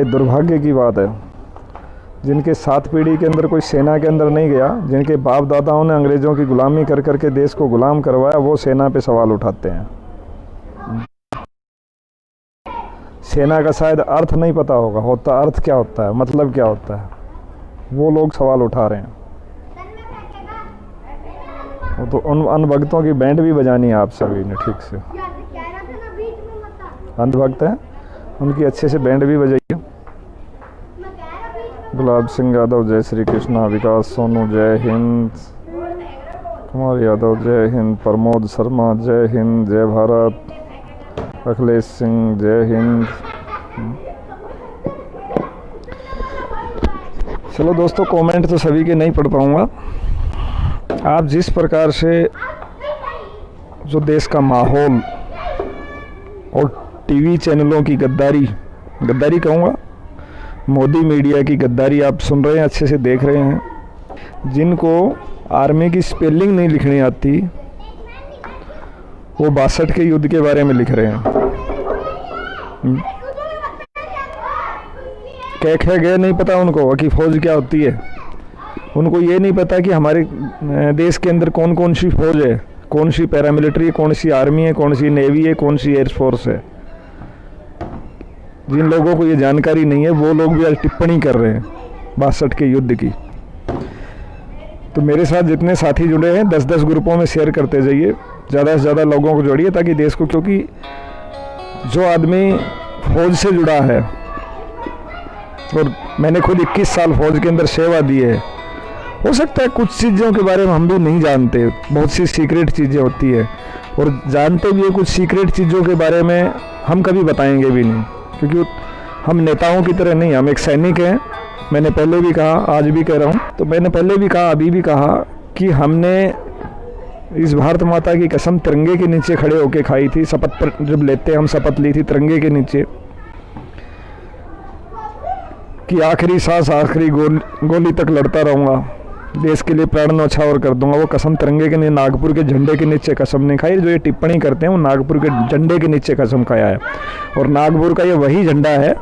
बड़े दुर्भाग्य की बात है। जिनके 7 पीढ़ी के अंदर कोई सेना के अंदर नहीं गया, जिनके बाप दादाओं ने अंग्रेज़ों की गुलामी कर कर के देश को गुलाम करवाया, वो सेना पे सवाल उठाते हैं। सेना का शायद अर्थ नहीं पता होता अर्थ क्या होता है, मतलब क्या होता है, वो लोग सवाल उठा रहे हैं। वो तो उन अंधभक्तों की बैंड भी बजानी है आप सभी ने ठीक से। अंधभक्त हैं, उनकी अच्छे से बैंड भी बजाइए। गुलाब सिंह यादव जय श्री कृष्णा, विकास सोनू जय हिंद, कुमार यादव जय हिंद, प्रमोद शर्मा जय हिंद, जय भारत, अखिलेश सिंह जय हिंद। चलो दोस्तों, कमेंट तो सभी के नहीं पढ़ पाऊँगा। आप जिस प्रकार से जो देश का माहौल और टीवी चैनलों की गद्दारी कहूँगा, मोदी मीडिया की गद्दारी आप सुन रहे हैं, अच्छे से देख रहे हैं। जिनको आर्मी की स्पेलिंग नहीं लिखनी आती, वो 62 के युद्ध के बारे में लिख रहे हैं। कह गए नहीं पता उनको कि फौज क्या होती है। उनको ये नहीं पता कि हमारे देश के अंदर कौन कौन सी फौज है, कौन सी पैरामिलिट्री है, कौन सी आर्मी है, कौन सी नेवी है, कौन सी एयरफोर्स है। जिन लोगों को ये जानकारी नहीं है, वो लोग भी आज टिप्पणी कर रहे हैं 62 के युद्ध की। तो मेरे साथ जितने साथी जुड़े हैं, 10-10 ग्रुपों में शेयर करते जाइए, ज़्यादा से ज़्यादा लोगों को जोड़िए, ताकि देश को, क्योंकि जो आदमी फौज से जुड़ा है, और मैंने खुद 21 साल फौज के अंदर सेवा दी है, हो सकता है कुछ चीज़ों के बारे में हम भी नहीं जानते, बहुत सी सीक्रेट चीज़ें होती है, और जानते भी है कुछ सीक्रेट चीज़ों के बारे में हम कभी बताएंगे भी नहीं, क्योंकि हम नेताओं की तरह नहीं, हम एक सैनिक हैं। मैंने पहले भी कहा, आज भी कह रहा हूँ, तो मैंने पहले भी कहा, अभी भी कहा कि हमने इस भारत माता की कसम तिरंगे के नीचे खड़े होके खाई थी। शपथ पर जब लेते हम शपथ ली थी तिरंगे के नीचे, कि आखिरी सांस आखिरी गोली तक लड़ता रहूँगा, देश के लिए प्राण न्यौछावर कर दूंगा। वो कसम तिरंगे के नीचे, नागपुर के झंडे के नीचे कसम नहीं खाई। जो ये टिप्पणी करते हैं वो नागपुर के झंडे के नीचे कसम खाया है, और नागपुर का ये वही झंडा है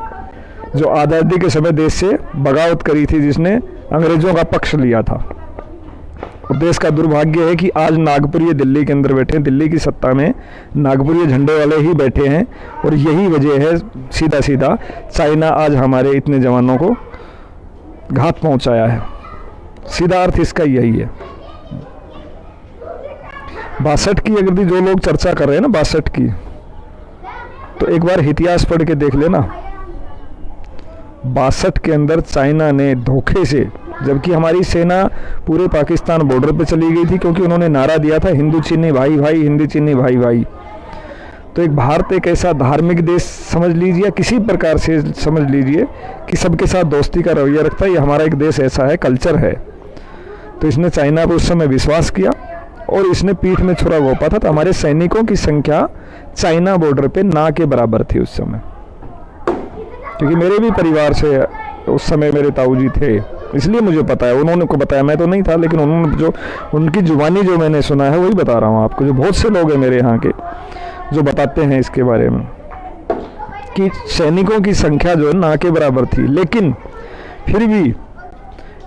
जो आज़ादी के समय देश से बगावत करी थी, जिसने अंग्रेज़ों का पक्ष लिया था। और देश का दुर्भाग्य है कि आज नागपुरी दिल्ली के अंदर बैठे हैं, दिल्ली की सत्ता में नागपुरी झंडे वाले ही बैठे हैं, और यही वजह है सीधा सीधा चाइना आज हमारे इतने जवानों को घात पहुंचाया है। सीधा अर्थ इसका यही है। 62 की अगर जो लोग चर्चा कर रहे हैं ना 62 की, तो एक बार इतिहास पढ़ के देख लेना। 62 के अंदर चाइना ने धोखे से, जबकि हमारी सेना पूरे पाकिस्तान बॉर्डर पे चली गई थी, क्योंकि उन्होंने नारा दिया था हिंदू चीनी भाई भाई, हिंदी चीनी भाई भाई। तो एक भारत एक ऐसा धार्मिक देश समझ लीजिए, या किसी प्रकार से समझ लीजिए कि सबके साथ दोस्ती का रवैया रखता है, ये हमारा एक देश ऐसा है, कल्चर है। तो इसने चाइना पर उस समय विश्वास किया, और इसने पीठ में छुरा घोंपा था। तो हमारे सैनिकों की संख्या चाइना बॉर्डर पे ना के बराबर थी उस समय, क्योंकि मेरे भी परिवार से उस समय मेरे ताऊजी थे, इसलिए मुझे पता है। उन्होंने को बताया, मैं तो नहीं था, लेकिन उन्होंने जो उनकी जुबानी जो मैंने सुना है वही बता रहा हूँ आपको। जो बहुत से लोग हैं मेरे यहाँ के जो बताते हैं इसके बारे में, कि सैनिकों की संख्या जो है ना के बराबर थी। लेकिन फिर भी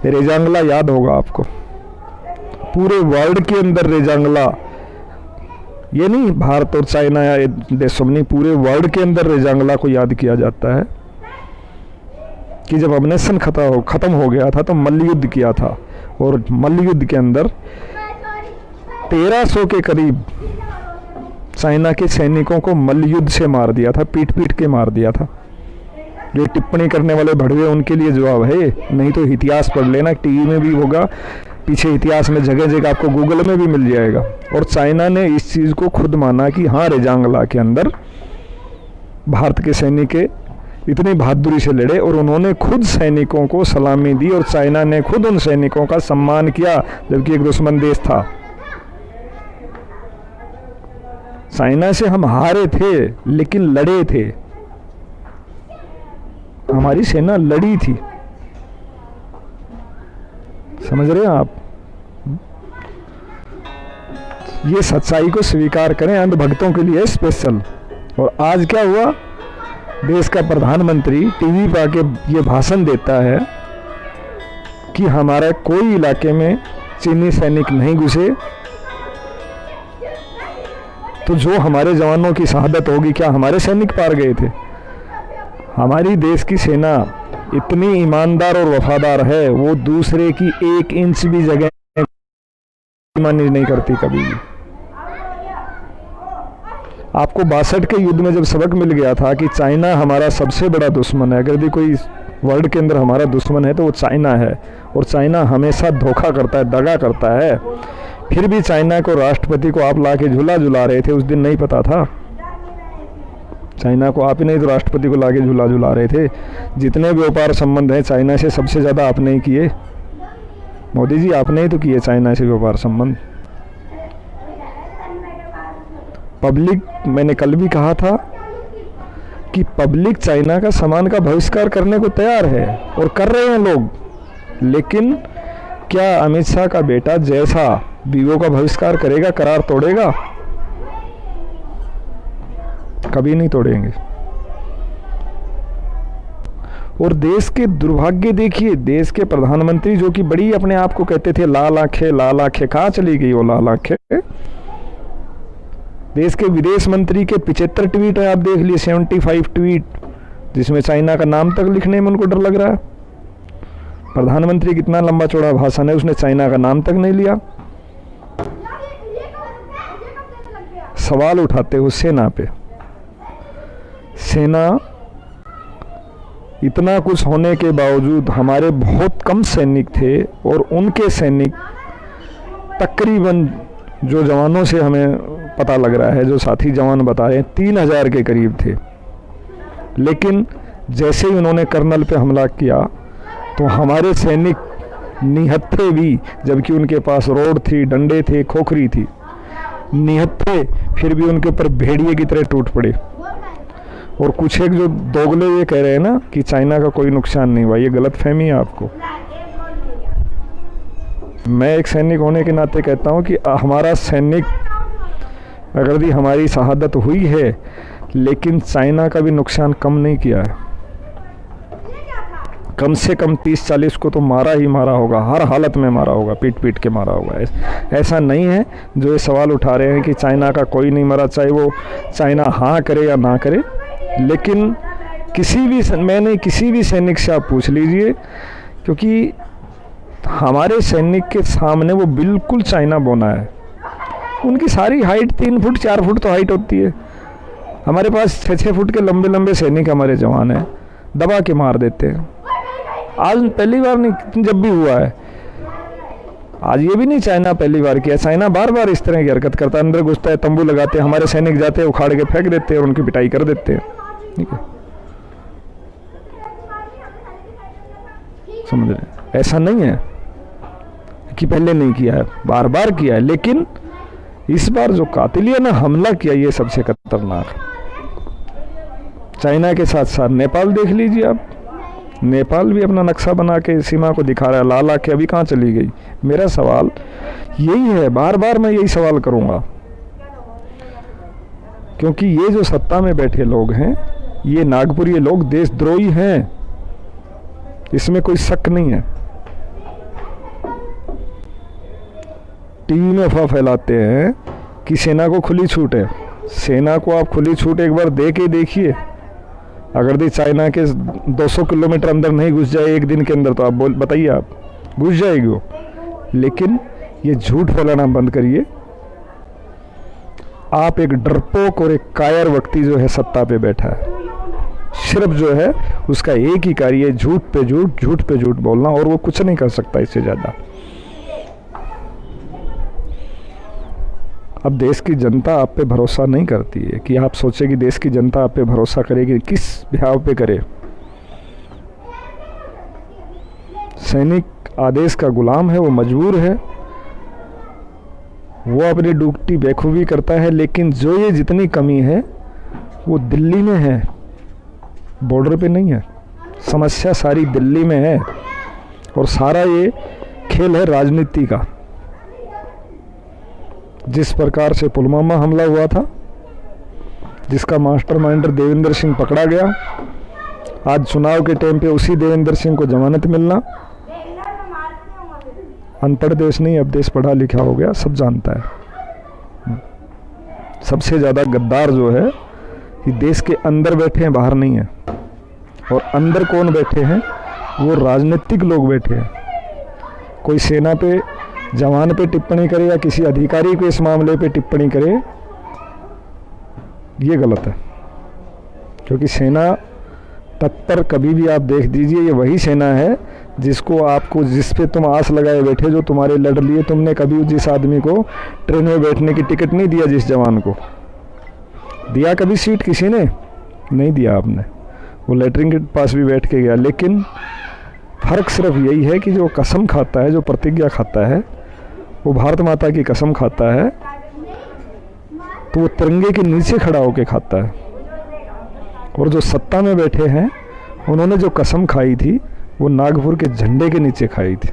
रेजांगला याद होगा आपको, पूरे वर्ल्ड के अंदर रेजांगला, ये नहीं भारत और चाइना या देशों में नहीं, पूरे वर्ल्ड के अंदर रेजांगला को याद किया जाता है कि जब अफगानिस्तान खत्म हो गया था तो मल्ल युद्ध किया था, और मल्ल युद्ध के अंदर 1300 के करीब चाइना के सैनिकों को मल्ल युद्ध से मार दिया था, पीट पीट के मार दिया था। जो टिप्पणी करने वाले भड़वे उनके लिए जवाब है, नहीं तो इतिहास पढ़ लेना, टीवी में भी होगा, पीछे इतिहास में जगह जगह आपको गूगल में भी मिल जाएगा। और चाइना ने इस चीज़ को खुद माना कि हाँ, रेजांगला के अंदर भारत के सैनिक इतनी बहादुरी से लड़े, और उन्होंने खुद सैनिकों को सलामी दी, और चाइना ने खुद उन सैनिकों का सम्मान किया, जबकि एक दुश्मन देश था। चाइना से हम हारे थे, लेकिन लड़े थे, हमारी सेना लड़ी थी। समझ रहे हैं आप? ये सच्चाई को स्वीकार करें, अंधभक्तों के लिए स्पेशल। और आज क्या हुआ, देश का प्रधानमंत्री टीवी पर आके ये भाषण देता है कि हमारा कोई इलाके में चीनी सैनिक नहीं घुसे, तो जो हमारे जवानों की शहादत होगी, क्या हमारे सैनिक पार गए थे? हमारी देश की सेना इतनी ईमानदार और वफादार है, वो दूसरे की 1 इंच भी जगह मानी नहीं करती कभी भी। आपको 62 के युद्ध में जब सबक मिल गया था कि चाइना हमारा सबसे बड़ा दुश्मन है, अगर भी कोई वर्ल्ड के अंदर हमारा दुश्मन है तो वो चाइना है, और चाइना हमेशा धोखा करता है, दगा करता है, फिर भी चाइना को, राष्ट्रपति को आप ला के झूला झुला रहे थे। उस दिन नहीं पता था चाइना को, आप ही नहीं तो राष्ट्रपति को ला के झूला झुला रहे थे। जितने व्यापार संबंध हैं चाइना से सबसे ज़्यादा आपने ही किए, मोदी जी, आपने ही तो किए चाइना से व्यापार संबंध। पब्लिक, मैंने कल भी कहा था कि पब्लिक चाइना का सामान का बहिष्कार करने को तैयार है और कर रहे हैं लोग, लेकिन क्या अमित शाह का बेटा जैसा वीवो का बहिष्कार करेगा, करार तोड़ेगा? कभी नहीं तोड़ेंगे। और देश के दुर्भाग्य देखिए, देश के प्रधानमंत्री जो कि बड़ी अपने आप को कहते थे लाल आंखें, कहाँ चली गई वो लाल आंखें? देश के विदेश मंत्री के 75 ट्वीट है, आप देख लिए, 75 ट्वीट, जिसमें चाइना का नाम तक लिखने में उनको डर लग रहा है। प्रधानमंत्री कितना लंबा चौड़ा भाषण है, उसने चाइना का नाम तक नहीं लिया। सवाल उठाते हो सेना पे। सेना इतना कुछ होने के बावजूद, हमारे बहुत कम सैनिक थे और उनके सैनिक तकरीबन, जो जवानों से हमें पता लग रहा है, जो साथी जवान बता रहे हैं, 3000 के करीब थे। लेकिन जैसे ही उन्होंने कर्नल पे हमला किया तो हमारे सैनिक निहत्थे भी, जबकि उनके पास रोड थी, डंडे थे, खोखरी थी, निहत्थे, फिर भी उनके ऊपर भेड़िए की तरह टूट पड़े। और कुछ एक जो दोगले ये कह रहे हैं ना कि चाइना का कोई नुकसान नहीं हुआ, ये गलत फहमी है आपको। मैं एक सैनिक होने के नाते कहता हूं कि हमारा सैनिक, अगर भी हमारी शहादत हुई है, लेकिन चाइना का भी नुकसान कम नहीं किया है। कम से कम 30-40 को तो मारा ही मारा होगा, हर हालत में मारा होगा, पीट पीट के मारा होगा। ऐसा नहीं है जो ये सवाल उठा रहे हैं कि चाइना का कोई नहीं मरा, चाहे वो चाइना हाँ करे या ना करे। लेकिन मैंने किसी भी सैनिक से आप पूछ लीजिए, क्योंकि हमारे सैनिक के सामने वो बिल्कुल चाइना बोना है। उनकी सारी हाइट 3 फुट 4 फुट तो हाइट होती है। हमारे पास 6-6 फुट के लंबे लंबे सैनिक हमारे जवान हैं, दबा के मार देते हैं। आज पहली बार नहीं, जब भी हुआ है, आज ये भी नहीं चाइना पहली बार किया। चाइना बार बार इस तरह की हरकत करता है, अंदर घुसता है, तंबू लगाते हैं, हमारे सैनिक जाते हैं, उखाड़ के फेंक देते हैं और उनकी पिटाई कर देते हैं। ठीक है, समझ रहे हैं? ऐसा नहीं है कि पहले नहीं किया है, बार बार किया है, लेकिन इस बार जो कातिलियाना हमला किया, ये सबसे खतरनाक। चाइना के साथ साथ नेपाल देख लीजिए आप, नेपाल भी अपना नक्शा बना के सीमा को दिखा रहा है। लाल आंखें अभी कहाँ चली गई? मेरा सवाल यही है, बार बार मैं यही सवाल करूंगा, क्योंकि ये जो सत्ता में बैठे लोग हैं, ये नागपुरी लोग देशद्रोही हैं, इसमें कोई शक नहीं है। टीवी में अफवाह फैलाते हैं कि सेना को खुली छूट है। सेना को आप खुली छूट एक बार दे के देखिए, अगर दी चाइना के 200 किलोमीटर अंदर नहीं घुस जाए एक दिन के अंदर, तो आप बताइए, आप घुस जाएगी वो। लेकिन ये झूठ फैलाना बंद करिए। आप एक डरपोक और एक कायर व्यक्ति जो है सत्ता पे बैठा है, सिर्फ जो है उसका एक ही कार्य है, झूठ पे झूठ, झूठ पे झूठ बोलना, और वो कुछ नहीं कर सकता इससे ज्यादा। अब देश की जनता आप पे भरोसा नहीं करती है, कि आप सोचे कि देश की जनता आप पे भरोसा करेगी, किस भाव पे करे? सैनिक आदेश का गुलाम है, वो मजबूर है, वो अपनी ड्यूटी बेखूबी करता है। लेकिन जो ये जितनी कमी है वो दिल्ली में है, बॉर्डर पे नहीं है। समस्या सारी दिल्ली में है, और सारा ये खेल है राजनीति का। जिस प्रकार से पुलवामा हमला हुआ था, जिसका मास्टरमाइंडर देवेंद्र सिंह पकड़ा गया। आज चुनाव के टाइम पे उसी देवेंद्र सिंह को जमानत मिलना। अनपढ़ देश नहीं, अब देश पढ़ा लिखा हो गया, सब जानता है। सबसे ज़्यादा गद्दार जो है ये देश के अंदर बैठे हैं, बाहर नहीं है। और अंदर कौन बैठे हैं? वो राजनीतिक लोग बैठे हैं। कोई सेना पे, जवान पे टिप्पणी करे या किसी अधिकारी को इस मामले पे टिप्पणी करे, ये गलत है। क्योंकि सेना तत्पर, कभी भी आप देख दीजिए, ये वही सेना है जिसको आपको, जिस पे तुम आस लगाए बैठे, जो तुम्हारे लड़ लिए। तुमने कभी जिस आदमी को ट्रेन में बैठने की टिकट नहीं दिया, जिस जवान को दिया कभी सीट, किसी ने नहीं दिया आपने, वो लेटरिन के पास भी बैठ के गया। लेकिन फर्क सिर्फ यही है कि जो कसम खाता है, जो प्रतिज्ञा खाता है, वो भारत माता की कसम खाता है, तो वो तिरंगे के नीचे खड़ा होकर खाता है। और जो सत्ता में बैठे हैं, उन्होंने जो कसम खाई थी वो नागपुर के झंडे के नीचे खाई थी।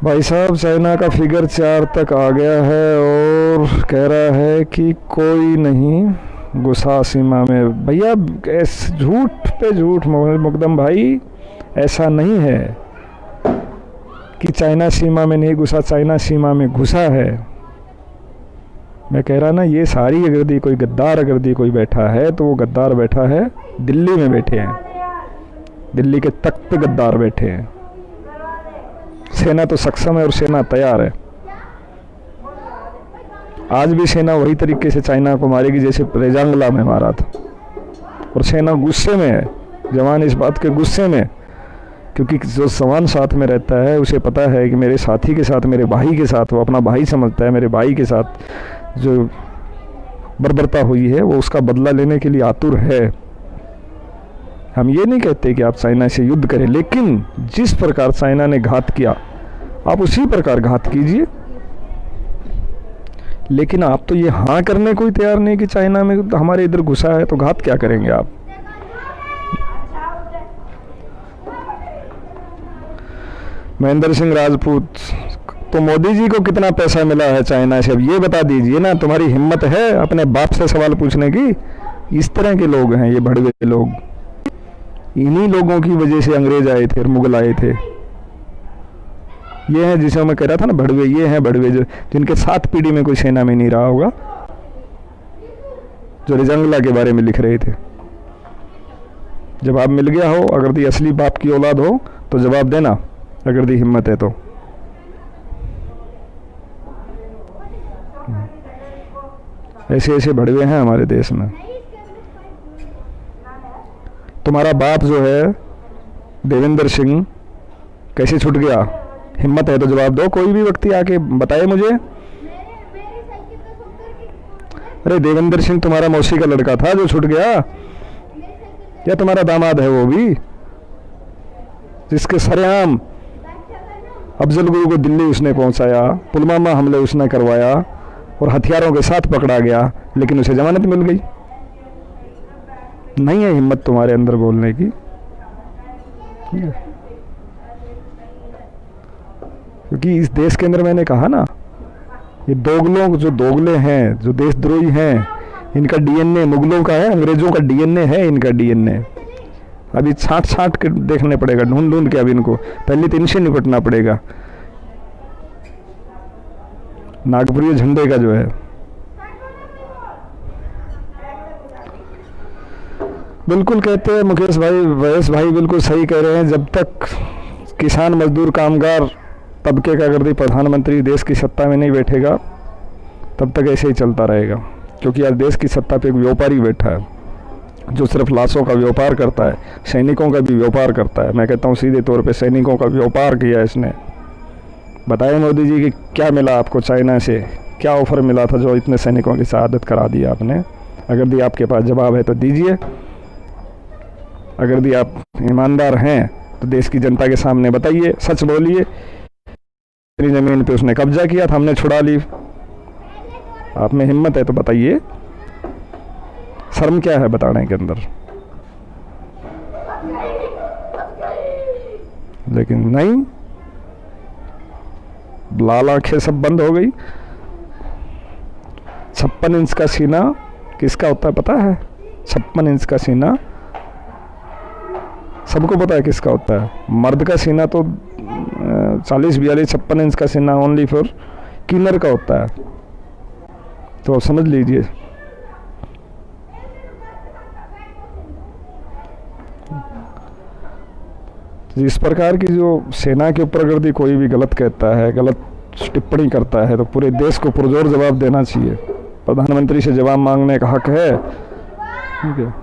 भाई साहब, चाइना का फिगर 4 तक आ गया है और कह रहा है कि कोई नहीं घुसा सीमा में। भैया झूठ पे झूठ मुकदम भाई, ऐसा नहीं है कि चाइना सीमा में नहीं घुसा, चाइना सीमा में घुसा है। मैं कह रहा ना, ये सारी अगर कोई गद्दार अगर कोई बैठा है, तो वो गद्दार बैठा है दिल्ली में बैठे हैं, दिल्ली के तख्त पे गद्दार बैठे हैं। सेना तो सक्षम है और सेना तैयार है। आज भी सेना वही तरीके से चाइना को मारेगी जैसे रेजांगला में मारा था। और सेना गुस्से में है, जवान इस बात के गुस्से में, क्योंकि जो जवान साथ में रहता है उसे पता है कि मेरे साथी के साथ, मेरे भाई के साथ, वो अपना भाई समझता है, मेरे भाई के साथ जो बर्बरता हुई है वो उसका बदला लेने के लिए आतुर है। हम ये नहीं कहते कि आप चाइना से युद्ध करें, लेकिन जिस प्रकार चाइना ने घात किया आप उसी प्रकार घात कीजिए। लेकिन आप तो ये हाँ करने को ही तैयार नहीं कि चाइना में हमारे इधर घुसा है, तो घात क्या करेंगे आप? महेंद्र सिंह राजपूत, तो मोदी जी को कितना पैसा मिला है चाइना से, अब ये बता दीजिए ना। तुम्हारी हिम्मत है अपने बाप से सवाल पूछने की? इस तरह के लोग हैं ये भड़वे लोग। इन्हीं लोगों की वजह से अंग्रेज आए थे और मुगल आए थे। ये हैं जिसे मैं कह रहा था ना भड़वे, ये हैं भड़वे जो जिनके 7 पीढ़ी में कोई सेना में नहीं रहा होगा, जो रेजांगला के बारे में लिख रहे थे। जवाब मिल गया हो, अगर दी असली बाप की औलाद हो तो जवाब देना, अगर दी हिम्मत है तो। ऐसे ऐसे भड़वे हैं हमारे देश में। तुम्हारा बाप जो है देवेंद्र सिंह कैसे छूट गया? हिम्मत है तो जवाब दो, कोई भी व्यक्ति आके बताए मुझे। अरे देवेंद्र सिंह तुम्हारा मौसी का लड़का था जो छूट गया, या तुम्हारा दामाद है वो भी, जिसके सरेआम अफजल गुरु को दिल्ली उसने पहुंचाया, पुलवामा हमले उसने करवाया और हथियारों के साथ पकड़ा गया, लेकिन उसे जमानत मिल गई। नहीं है हिम्मत तुम्हारे अंदर बोलने की। क्योंकि इस देश के अंदर मैंने कहा ना, ये दोगलों जो दोगले हैं, जो देशद्रोही हैं, इनका डीएनए मुगलों का है, अंग्रेजों का डीएनए है इनका डीएनए। अभी छांट छांट के देखने पड़ेगा, ढूंढ ढूंढ के। अब इनको पहले तो इनसे निपटना पड़ेगा। नागपुरी झंडे का जो है, बिल्कुल कहते हैं मुकेश भाई, वैस भाई बिल्कुल सही कह रहे हैं। जब तक किसान मजदूर कामगार तबके का अगर प्रधानमंत्री देश की सत्ता में नहीं बैठेगा, तब तक ऐसे ही चलता रहेगा। क्योंकि आज देश की सत्ता पे एक व्यापारी बैठा है जो सिर्फ लाशों का व्यापार करता है, सैनिकों का भी व्यापार करता है। मैं कहता हूँ सीधे तौर पे सैनिकों का व्यापार किया इसने। बताइए मोदी जी कि क्या मिला आपको चाइना से, क्या ऑफर मिला था जो इतने सैनिकों की शहादत करा दी आपने? अगर दी आपके पास जवाब है तो दीजिए। अगर दी आप ईमानदार हैं तो देश की जनता के सामने बताइए, सच बोलिए। मेरी ज़मीन पे उसने कब्जा किया था, हमने छुड़ा ली। आप में हिम्मत है तो बताइए, शर्म क्या है बताने के अंदर? लेकिन नहीं, लाल आंखें सब बंद हो गई। 56 इंच का सीना किसका होता है पता है? 56 इंच का सीना सबको पता है किसका होता है। मर्द का सीना तो 40, 42, 56 इंच का सीना ओनली फॉर किन्नर का होता है। तो आप समझ लीजिए। इस प्रकार की जो सेना के ऊपर अगर कोई भी गलत कहता है, गलत टिप्पणी करता है, तो पूरे देश को पुरजोर जवाब देना चाहिए। प्रधानमंत्री से जवाब मांगने का हक है। ठीक है,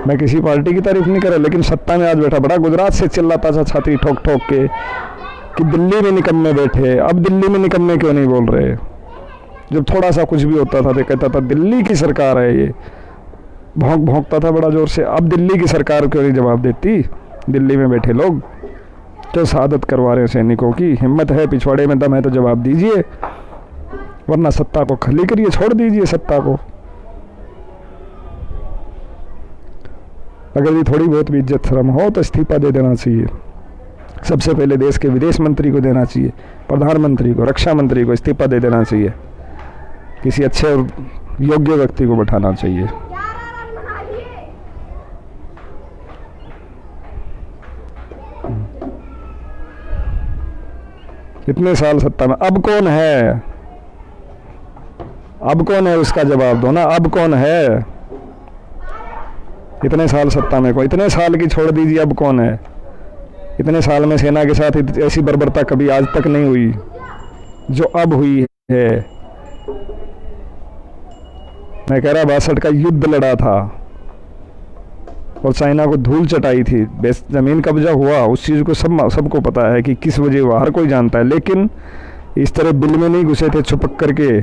मैं किसी पार्टी की तारीफ नहीं कर रहा, लेकिन सत्ता में आज बैठा बड़ा गुजरात से चिल्लाता था छाती ठोक ठोक के कि दिल्ली में निकम्मे बैठे। अब दिल्ली में निकम्मे क्यों नहीं बोल रहे? जब थोड़ा सा कुछ भी होता था तो कहता था दिल्ली की सरकार है, ये भौंकता था बड़ा जोर से। अब दिल्ली की सरकार क्यों नहीं जवाब देती? दिल्ली में बैठे लोग तो शहादत करवा रहे हैं सैनिकों की। हिम्मत है, पिछवाड़े में दम है तो जवाब दीजिए, वरना सत्ता को खाली करिए, छोड़ दीजिए सत्ता को। अगर भी थोड़ी बहुत भी इज्जत शर्म हो तो इस्तीफा दे देना चाहिए। सबसे पहले देश के विदेश मंत्री को देना चाहिए, प्रधानमंत्री को, रक्षा मंत्री को इस्तीफा दे देना चाहिए। किसी अच्छे और योग्य व्यक्ति को बैठाना चाहिए। इतने साल सत्ता में, अब कौन है? अब कौन है उसका जवाब दो ना। अब कौन है? इतने साल सत्ता में, को इतने साल की छोड़ दीजिए, अब कौन है? इतने साल में सेना के साथ ऐसी बर्बरता कभी आज तक नहीं हुई जो अब हुई है। मैं कह रहा 62 का युद्ध लड़ा था और चाइना को धूल चटाई थी। जमीन कब्जा हुआ, उस चीज़ को सबको पता है कि किस वजह हुआ, हर कोई जानता है। लेकिन इस तरह बिल में नहीं घुसे थे छुपक करके।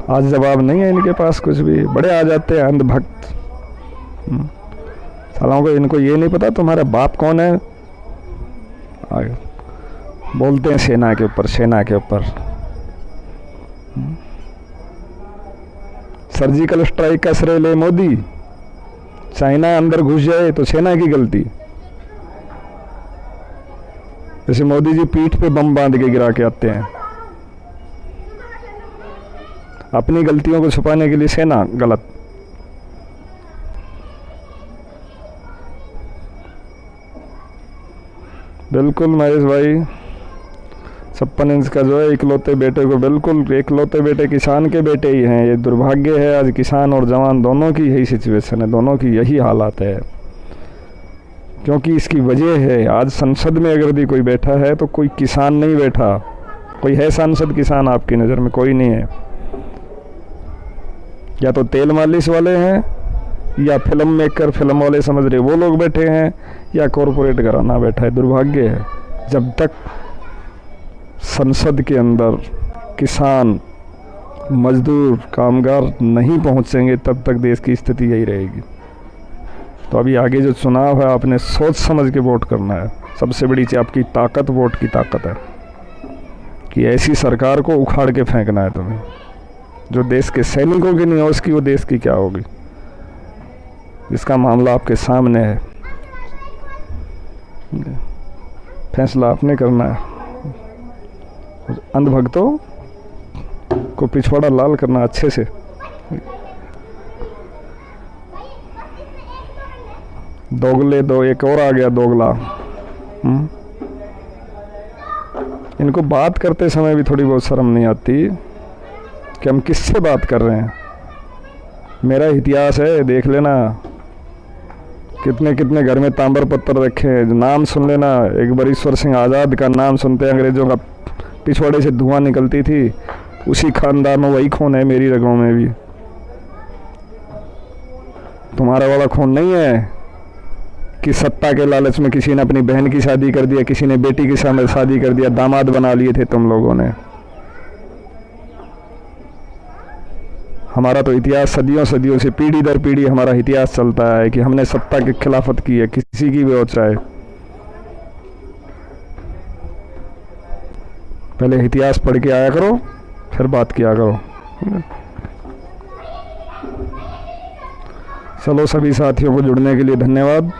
आज जवाब नहीं है इनके पास कुछ भी। बड़े आ जाते हैं अंधभक्त। सालों को इनको ये नहीं पता तुम्हारा बाप कौन है। आगे बोलते हैं सेना के ऊपर, सेना के ऊपर। सर्जिकल स्ट्राइक का श्रेय ले मोदी। चाइना अंदर घुस जाए तो सेना की गलती। जैसे मोदी जी पीठ पे बम बांध के गिरा के आते हैं। अपनी गलतियों को छुपाने के लिए सेना गलत। बिल्कुल महेश भाई, 56 इंच का जो है इकलौते बेटे को, बिल्कुल इकलौते बेटे किसान के बेटे ही हैं। ये दुर्भाग्य है, आज किसान और जवान दोनों की यही सिचुएशन है, दोनों की यही हालात है। क्योंकि इसकी वजह है, आज संसद में अगर भी कोई बैठा है तो कोई किसान नहीं बैठा। कोई है सांसद किसान आपकी नज़र में? कोई नहीं है। या तो तेल मालिश वाले हैं, या फिल्म मेकर, फिल्म वाले समझ रहे वो लोग बैठे हैं, या कॉरपोरेट घराना बैठा है। दुर्भाग्य है। जब तक संसद के अंदर किसान, मजदूर, कामगार नहीं पहुंचेंगे तब तक देश की स्थिति यही रहेगी। तो अभी आगे जो चुनाव है आपने सोच समझ के वोट करना है। सबसे बड़ी चीज़ आपकी ताकत वोट की ताकत है कि ऐसी सरकार को उखाड़ के फेंकना है तुम्हें जो देश के सैनिकों की नहीं हो उसकी, वो देश की क्या होगी। इसका मामला आपके सामने है, फैसला आपने करना है। अंधभक्तों को पिछवाड़ा लाल करना अच्छे से। दोगले दो, एक और आ गया दोगला। इनको बात करते समय भी थोड़ी बहुत शर्म नहीं आती कि हम किससे बात कर रहे हैं। मेरा इतिहास है, देख लेना। कितने कितने घर में तांबर पत्थर रखे हैं, नाम सुन लेना। एक बार ईश्वर सिंह आज़ाद का नाम सुनते हैं अंग्रेजों का पिछवाड़े से धुआं निकलती थी। उसी खानदान में वही खून है मेरी रगों में भी। तुम्हारा वाला खून नहीं है कि सत्ता के लालच में किसी ने अपनी बहन की शादी कर दिया, किसी ने बेटी की शादी कर दिया, दामाद बना लिए थे तुम लोगों ने। हमारा तो इतिहास सदियों सदियों से, पीढ़ी दर पीढ़ी हमारा इतिहास चलता है कि हमने सत्ता की खिलाफत की है, किसी की भी हो चाहे। पहले इतिहास पढ़ के आया करो, फिर बात किया करो। चलो, सभी साथियों को जुड़ने के लिए धन्यवाद।